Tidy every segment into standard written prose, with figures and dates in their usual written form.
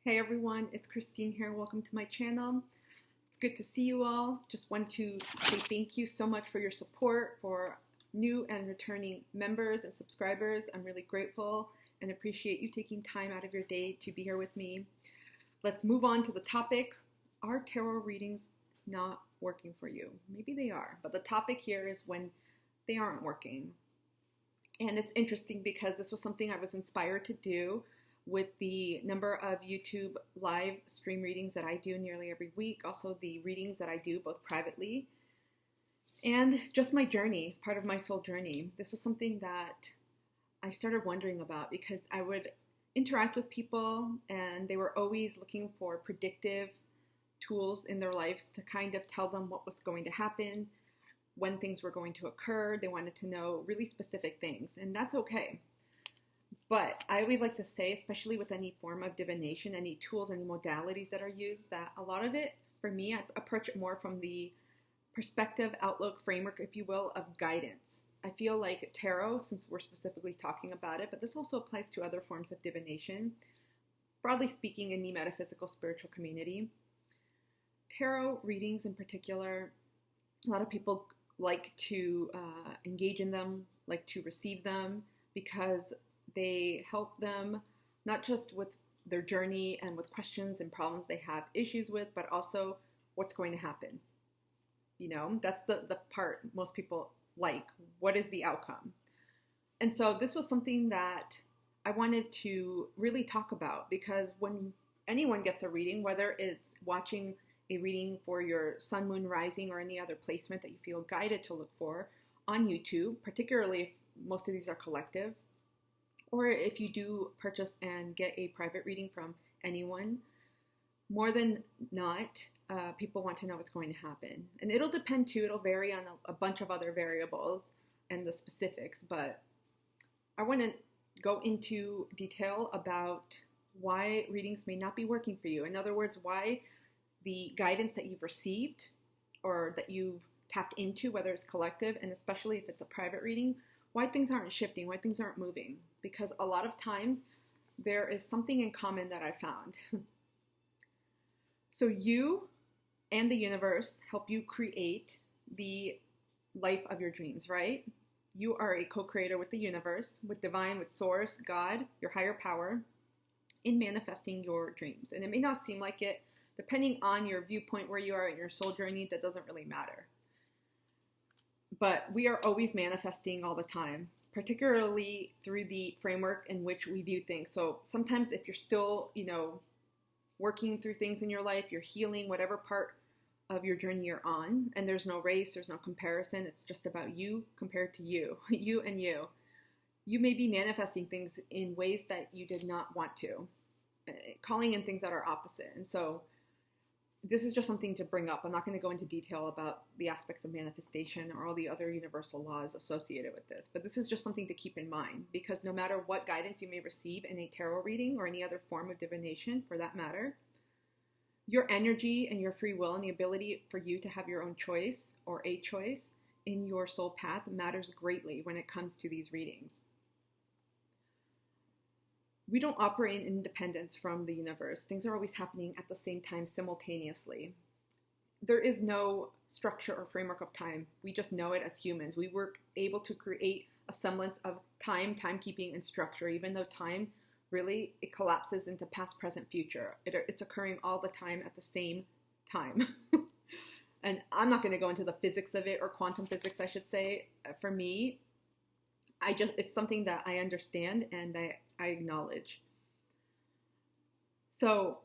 Hey everyone, it's Christine here. Welcome to my channel. It's good to see you all. Just want to say thank you so much for your support, for new and returning members and subscribers. I'm really grateful and appreciate you taking time out of your day to be here with me. Let's move on to the topic. Are tarot readings not working for you? Maybe they are, but the topic here is when they aren't working. And it's interesting because this was something I was inspired to do with the number of YouTube live stream readings that I do nearly every week, also the readings that I do both privately, and just my journey, part of my soul journey. This is something that I started wondering about because I would interact with people and they were always looking for predictive tools in their lives to kind of tell them what was going to happen, when things were going to occur. They wanted to know really specific things, and that's okay. But I always like to say, especially with any form of divination, any tools, any modalities that are used, that a lot of it, for me, I approach it more from the perspective, outlook, framework, if you will, of guidance. I feel like tarot, since we're specifically talking about it, but this also applies to other forms of divination, broadly speaking in the metaphysical spiritual community. Tarot readings in particular, a lot of people like to engage in them, like to receive them, because they help them not just with their journey and with questions and problems they have issues with, but also what's going to happen. You know, that's the part most people like. What is the outcome? And so this was something that I wanted to really talk about, because when anyone gets a reading, whether it's watching a reading for your sun, moon, rising, or any other placement that you feel guided to look for on YouTube, particularly if most of these are collective, or if you do purchase and get a private reading from anyone, more than not, people want to know what's going to happen. And it'll depend too, it'll vary on a bunch of other variables and the specifics, but I want to go into detail about why readings may not be working for you. In other words, why the guidance that you've received or that you've tapped into, whether it's collective, and especially if it's a private reading, why things aren't shifting, why things aren't moving. Because a lot of times there is something in common that I found. So you and the universe help you create the life of your dreams, right? You are a co-creator with the universe, with divine, with source, God, your higher power, in manifesting your dreams. And it may not seem like it, depending on your viewpoint, where you are in your soul journey, that doesn't really matter. But we are always manifesting all the time, particularly through the framework in which we view things. So sometimes if you're still, working through things in your life, you're healing whatever part of your journey you're on, and there's no race, there's no comparison. It's just about you compared to you, you and you. You may be manifesting things in ways that you did not want to, calling in things that are opposite. And so this is just something to bring up. I'm not going to go into detail about the aspects of manifestation or all the other universal laws associated with this, but this is just something to keep in mind, because no matter what guidance you may receive in a tarot reading or any other form of divination for that matter, your energy and your free will and the ability for you to have your own choice or a choice in your soul path matters greatly when it comes to these readings. We don't operate in independence from the universe. Things are always happening at the same time simultaneously. There is no structure or framework of time. We just know it as humans. We were able to create a semblance of time, timekeeping, and structure, even though time really, it collapses into past, present, future. It's occurring all the time at the same time. And I'm not going to go into the physics of it, or quantum physics, I should say. For me, it's something that I understand and I acknowledge. So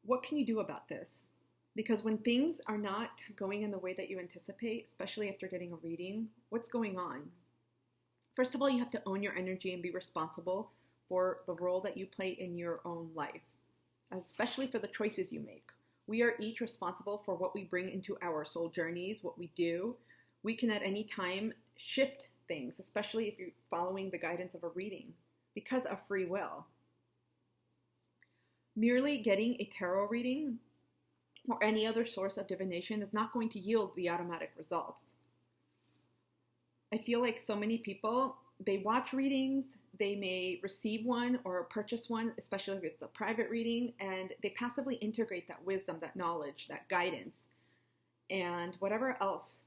what can you do about this? Because when things are not going in the way that you anticipate, especially after getting a reading, what's going on? First of all, you have to own your energy and be responsible for the role that you play in your own life, especially for the choices you make. We are each responsible for what we bring into our soul journeys, what we do. We can at any time shift things, especially if you're following the guidance of a reading, because of free will. Merely getting a tarot reading or any other source of divination is not going to yield the automatic results. I feel like so many people, they watch readings, they may receive one or purchase one, especially if it's a private reading, and they passively integrate that wisdom, that knowledge, that guidance, and whatever else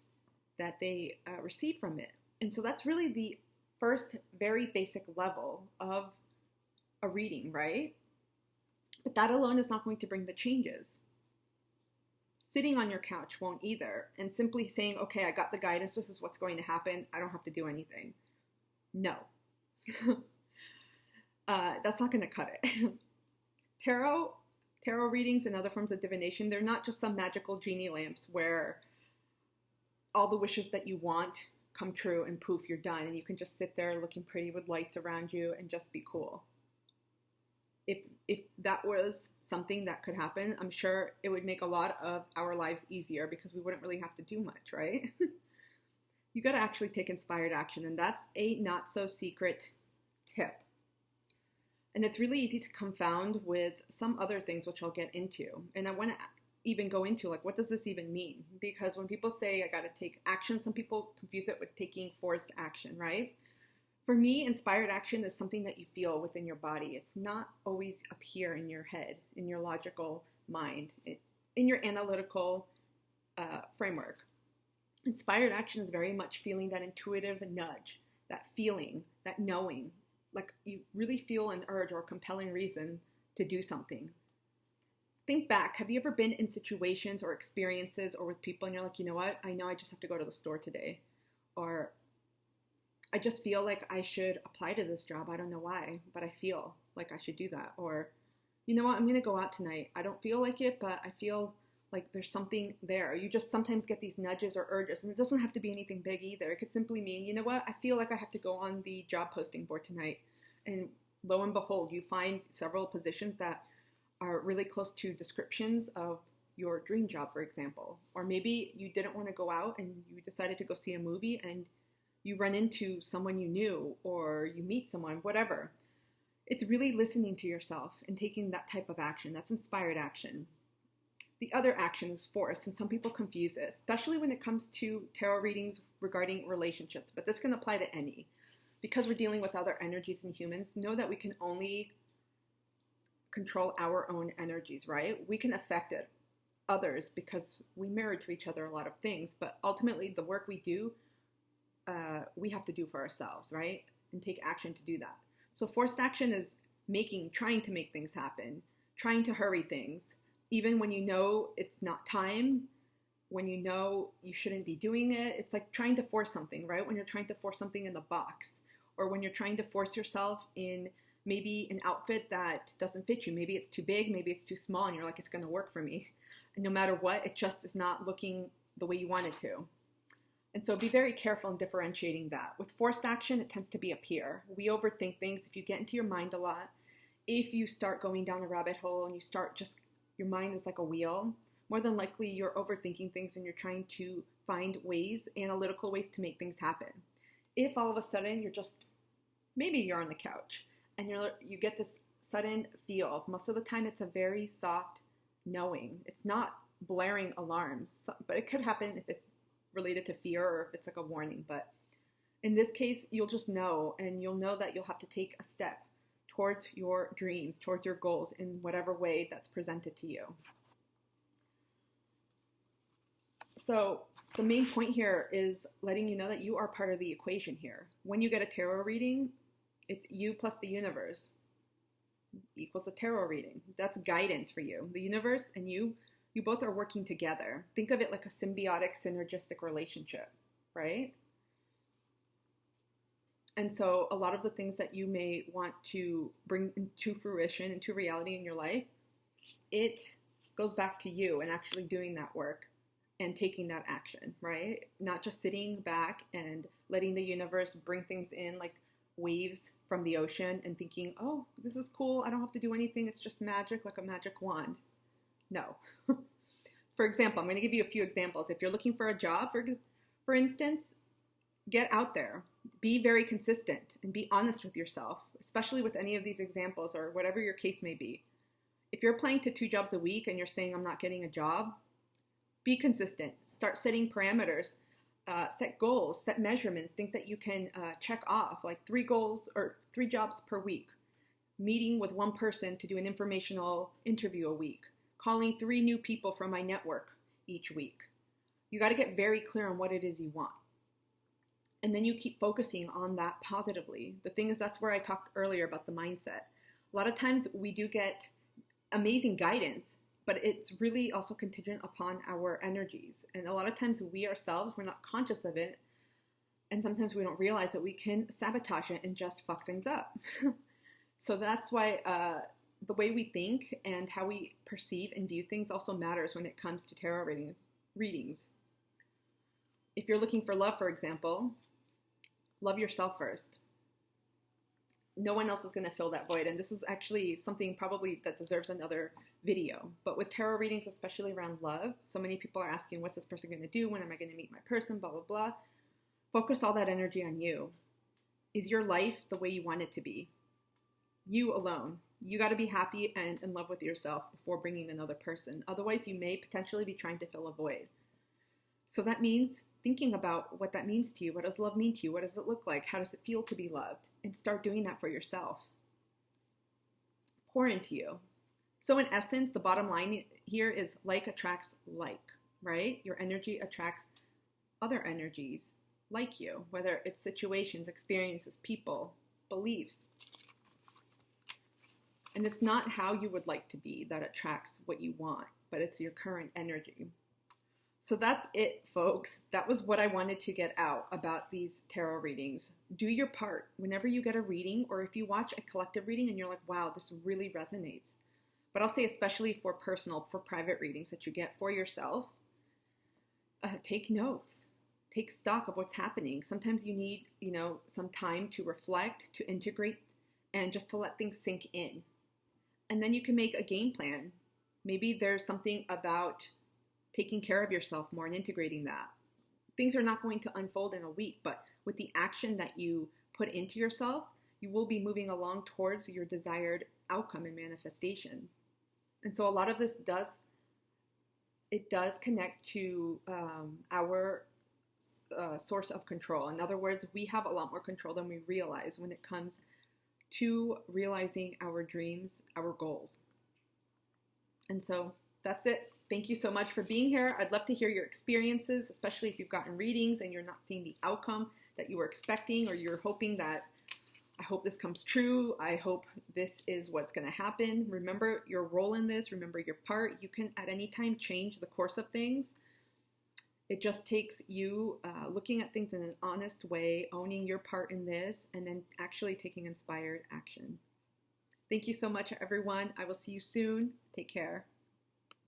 that they receive from it. And so that's really the first very basic level of a reading, right? But that alone is not going to bring the changes. Sitting on your couch won't either. And simply saying, okay, I got the guidance, this is what's going to happen, I don't have to do anything. No. That's not going to cut it. Tarot readings and other forms of divination, they're not just some magical genie lamps where all the wishes that you want come true and poof, you're done. And you can just sit there looking pretty with lights around you and just be cool. If that was something that could happen, I'm sure it would make a lot of our lives easier because we wouldn't really have to do much, right? You got to actually take inspired action, and that's a not so secret tip. And it's really easy to confound with some other things, which I'll get into. And I want to even go into, like, what does this even mean? Because when people say I got to take action, some people confuse it with taking forced action, right? For me, inspired action is something that you feel within your body. It's not always up here in your head, in your logical mind, in your analytical framework. Inspired action is very much feeling that intuitive nudge, that feeling, that knowing, like you really feel an urge or a compelling reason to do something. Think back. Have you ever been in situations or experiences or with people and you're like, you know what? I know I just have to go to the store today. Or I just feel like I should apply to this job. I don't know why, but I feel like I should do that. Or, you know what? I'm going to go out tonight. I don't feel like it, but I feel like there's something there. You just sometimes get these nudges or urges, and it doesn't have to be anything big either. It could simply mean, you know what? I feel like I have to go on the job posting board tonight. And lo and behold, you find several positions that are really close to descriptions of your dream job, for example. Or maybe you didn't want to go out and you decided to go see a movie and you run into someone you knew or you meet someone, whatever. It's really listening to yourself and taking that type of action. That's inspired action. The other action is forced, and some people confuse it, especially when it comes to tarot readings regarding relationships. But this can apply to any. Because we're dealing with other energies and humans, know that we can only control our own energies, right? We can affect it, others, because we mirror to each other a lot of things. But ultimately, the work we do, we have to do for ourselves, right? And take action to do that. So forced action is trying to make things happen, trying to hurry things, even when you know it's not time, when you know you shouldn't be doing it. It's like trying to force something, right? When you're trying to force something in the box, or when you're trying to force yourself in maybe an outfit that doesn't fit you. Maybe it's too big, maybe it's too small, and you're like, it's going to work for me. And no matter what, it just is not looking the way you want it to. And so be very careful in differentiating that. With forced action, it tends to be up here. We overthink things. If you get into your mind a lot, if you start going down a rabbit hole and you start your mind is like a wheel, more than likely you're overthinking things and you're trying to find ways, analytical ways to make things happen. If all of a sudden maybe you're on the couch and you get this sudden feel, most of the time it's a very soft knowing. It's not blaring alarms, but it could happen if it's related to fear or if it's like a warning. But in this case, you'll just know, and you'll know that you'll have to take a step towards your dreams, towards your goals in whatever way that's presented to you. So the main point here is letting you know that you are part of the equation here. When you get a tarot reading, it's you plus the universe equals a tarot reading. That's guidance for you. The universe and you both are working together. Think of it like a symbiotic, synergistic relationship, right? And so a lot of the things that you may want to bring into fruition, into reality in your life, it goes back to you and actually doing that work and taking that action, right? Not just sitting back and letting the universe bring things in like waves from the ocean and thinking, oh, this is cool. I don't have to do anything. It's just magic, like a magic wand. No. For example, I'm going to give you a few examples. If you're looking for a job, for instance, get out there. Be very consistent and be honest with yourself, especially with any of these examples or whatever your case may be. If you're applying to 2 jobs a week and you're saying, I'm not getting a job, be consistent. Start setting parameters. Set goals, set measurements, things that you can check off, like 3 goals or 3 jobs per week, meeting with 1 person to do an informational interview a week, calling 3 new people from my network each week. You got to get very clear on what it is you want. And then you keep focusing on that positively. The thing is, that's where I talked earlier about the mindset. A lot of times we do get amazing guidance, but it's really also contingent upon our energies. And a lot of times we ourselves, we're not conscious of it. And sometimes we don't realize that we can sabotage it and just fuck things up. So that's why the way we think and how we perceive and view things also matters when it comes to tarot readings. If you're looking for love, for example, love yourself first. No one else is going to fill that void. And this is actually something probably that deserves another video. But with tarot readings, especially around love, so many people are asking, what's this person going to do? When am I going to meet my person? Blah, blah, blah. Focus all that energy on you. Is your life the way you want it to be? You alone. You got to be happy and in love with yourself before bringing another person. Otherwise, you may potentially be trying to fill a void. So that means thinking about what that means to you. What does love mean to you? What does it look like? How does it feel to be loved? And start doing that for yourself. Pour into you. So in essence, the bottom line here is like attracts like, right? Your energy attracts other energies like you, whether it's situations, experiences, people, beliefs. And it's not how you would like to be that attracts what you want, but it's your current energy. So that's it, folks. That was what I wanted to get out about these tarot readings. Do your part. Whenever you get a reading, or if you watch a collective reading and you're like, wow, this really resonates. But I'll say especially for personal, for private readings that you get for yourself, take notes. Take stock of what's happening. Sometimes you need, some time to reflect, to integrate, and just to let things sink in. And then you can make a game plan. Maybe there's something about taking care of yourself more and integrating that. Things are not going to unfold in a week, but with the action that you put into yourself, you will be moving along towards your desired outcome and manifestation. And so a lot of this does connect to our source of control. In other words, we have a lot more control than we realize when it comes to realizing our dreams, our goals. And so that's it. Thank you so much for being here. I'd love to hear your experiences, especially if you've gotten readings and you're not seeing the outcome that you were expecting, or you're hoping that, I hope this comes true. I hope this is what's going to happen. Remember your role in this. Remember your part. You can at any time change the course of things. It just takes you looking at things in an honest way, owning your part in this, and then actually taking inspired action. Thank you so much, everyone. I will see you soon. Take care.